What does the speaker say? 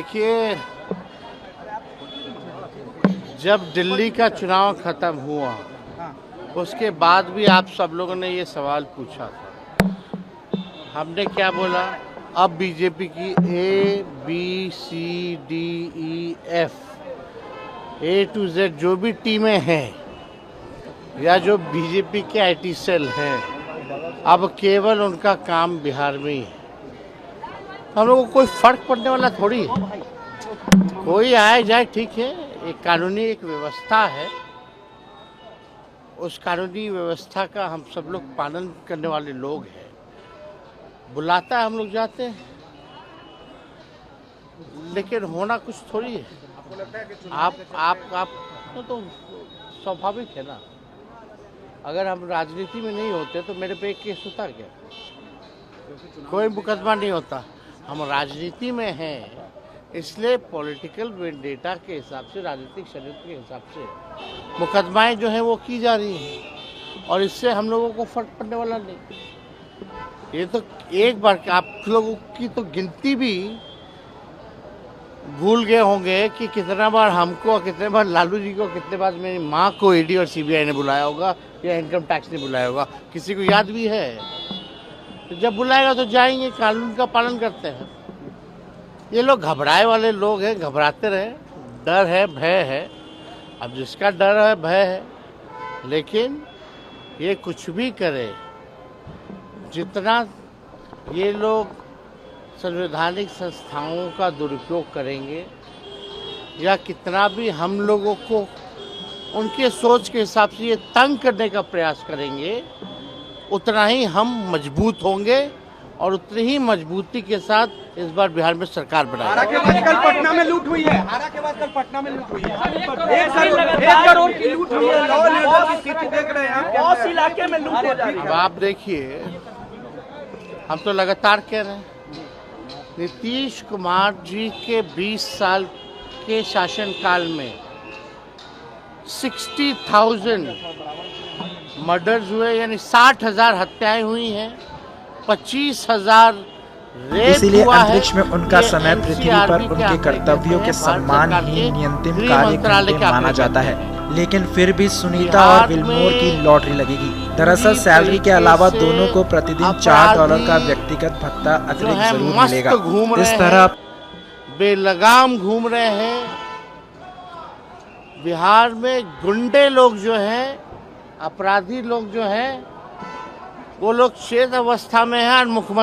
देखिए, जब दिल्ली का चुनाव खत्म हुआ उसके बाद भी आप सब लोगों ने ये सवाल पूछा था। हमने क्या बोला? अब बीजेपी की ABCDEF A to Z जो भी टीमें हैं या जो बीजेपी के IT सेल हैं, अब केवल उनका काम बिहार में ही है। हम लोगों को कोई फर्क पड़ने वाला थोड़ी है। कोई आए जाए ठीक है, एक कानूनी एक व्यवस्था है, उस कानूनी व्यवस्था का हम सब लोग पालन करने वाले लोग हैं। बुलाता है हम लोग जाते हैं, लेकिन होना कुछ थोड़ी है। आप तो स्वाभाविक है ना। अगर हम राजनीति में नहीं होते तो मेरे पे एक केस होता क्या? कोई मुकदमा नहीं होता। हम राजनीति में हैं, इसलिए पॉलिटिकल वेंडेटा के हिसाब से, राजनीतिक षड्यंत्र के हिसाब से मुकदमाएं जो हैं वो की जा रही हैं, और इससे हम लोगों को फर्क पड़ने वाला नहीं। ये तो एक बार आप लोगों की तो गिनती भी भूल गए होंगे कि कितना बार हमको, कितने बार लालू जी को, कितने बार मेरी माँ को ED और CBI ने बुलाया होगा या इनकम टैक्स ने बुलाया होगा। किसी को याद भी है? तो जब बुलाएगा तो जाएंगे, कानून का पालन करते हैं। ये लोग घबराए वाले लोग हैं, घबराते रहे। डर है, भय है। अब जिसका डर है, भय है, लेकिन ये कुछ भी करे, जितना ये लोग संवैधानिक संस्थाओं का दुरुपयोग करेंगे या कितना भी हम लोगों को उनके सोच के हिसाब से ये तंग करने का प्रयास करेंगे, उतना ही हम मजबूत होंगे और उतनी ही मजबूती के साथ इस बार बिहार में सरकार बनाएंगे। हारा के बाद कल पटना में लूट हुई है। हारा के बाद कल पटना में लूट हुई है। 1 करोड़ की लूट हुई है। लॉ लीडर की स्थिति देख रहे हैं, बहुत इलाके में लूट हो जा रही है। अब आप देखिए, हम तो लगातार कह रहे हैं, नीतीश कुमार जी के 20 साल के शासनकाल में 60,000 मर्डर्स हुए, यानी 60,000 हत्याएं हुई हैं, 25,000 इसीलिए अंतरिक्ष में उनका समय पृथ्वी पर उनके कर्तव्यों के सम्मान ही नियंत्रित कार्य माना जाता है। लेकिन फिर भी सुनीता और विल्मोर की लॉटरी लगेगी। दरअसल सैलरी के अलावा दोनों को प्रतिदिन $4 का व्यक्तिगत भत्ता अतिरिक्त जरूर मिलेगा। इस तरह बेलगाम घूम रहे हैं। बिहार में गुंडे लोग जो हैं, अपराधी लोग जो हैं, वो लोग चेत अवस्था में हैं और मुख्यमंत्री